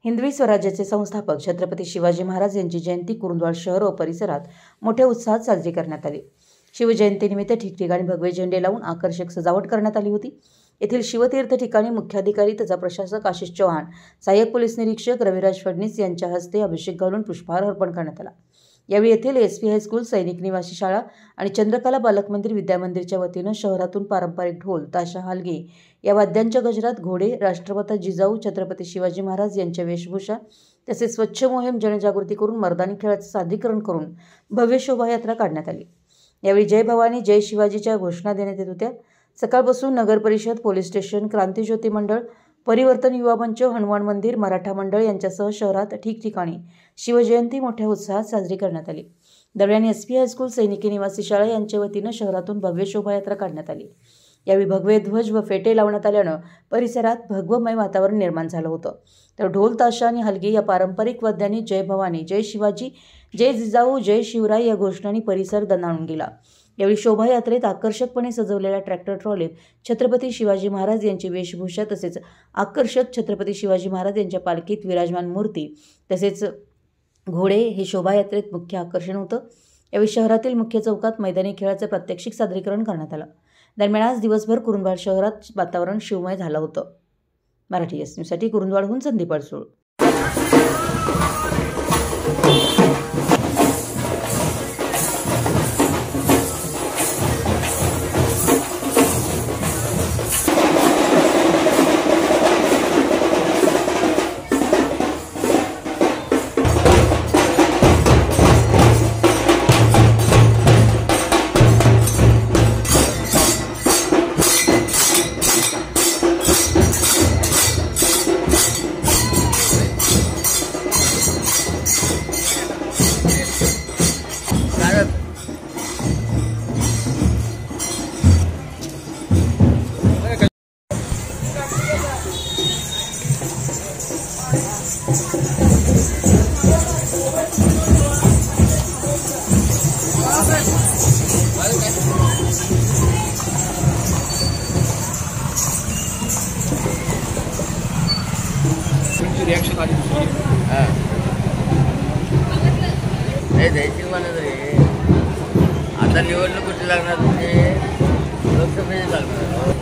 हिंदवी स्वराज्याचे संस्थापक छत्रपती शिवाजी महाराज यांची जयंती कुरुंदवाड शहर व परिसरात मोठ्या उत्साहात साजरी करण्यात आली। शिवजयंतीनिमित्त ठिकठिकाणी भगवे झेंडे लावून आकर्षक सजावट करण्यात आली होती। येथील शिवतीर्थ ठिकाणी मुख्याधिकारी तथा प्रशासक आशिष चौहान, सहाय्यक पोलीस निरीक्षक रविराज फडणीस यांच्या हस्ते अभिषेक घालून पुष्पहार अर्पण करण्यात आला। यावेळी येथील एसपी हायस्कूल, सैनिक निवासी शाळा आणि चंद्रकला बालक मंदिर विद्यामंदिरच्या वतीनं शहरातून पारंपरिक ढोल, ताशा, हलगी या वाद्यांच्या गजरात घोडे, राष्ट्रमाता जिजाऊ छत्रपती शिवाजी महाराज यांच्या वेशभूषा तसेच स्वच्छ मोहीम जनजागृती करून मर्दानी खेळाचे सादरीकरण करून भव्य शोभायात्रा काढण्यात आली। यावेळी जय भवानी जय शिवाजीच्या घोषणा देण्यात येत होत्या। सकाळपासून नगर परिषद, पोलीस स्टेशन, क्रांतिज्योती मंडळ, परिवर्तन युवा मंच, हनुमान मंदिर, मराठा मंडळ यांच्यासह शहरात ठिकठिकाणी शिवजयंती मोठ्या उत्साहात साजरी करण्यात आली। दरम्यान एसपी हायस्कूल, सैनिकी निवासी शाळा यांच्या वतीनं शहरातून भव्य शोभायात्रा काढण्यात आली। यावेळी भगवे ध्वज व फेटे लावण्यात आल्यानं परिसरात भगवमय वातावरण निर्माण झालं होतं। तर ढोल, ताशा आणि हलगी या पारंपरिक वाद्यांनी जय भवानी जय शिवाजी, जय जिजाऊ, जय शिवराय या घोषणांनी परिसर दणाणून गेला। यावेळी शोभायात्रेत आकर्षकपणे सजवलेल्या ट्रॅक्टर ट्रॉलीत छत्रपती शिवाजी महाराज यांची वेशभूषा तसेच आकर्षक छत्रपती शिवाजी महाराज यांच्या पालखीत विराजमान मूर्ती तसेच घोडे हे शोभायात्रेत मुख्य आकर्षण होतं। यावेळी शहरातील मुख्य चौकात मैदानी खेळाचे प्रात्यक्षिक सादरीकरण करण्यात आलं। दरम्यान आज दिवसभर कुरुंदवाड शहरात वातावरण शिवमय झालं होतं। मराठी एस न्यूजसाठी कुरुंदवाडहून संदीप अडसूळ। रिएक्शन आली द्यायची मला तरी आता निवडणूक कुठे लागणार, तुमचे लोकसभेची लागणार।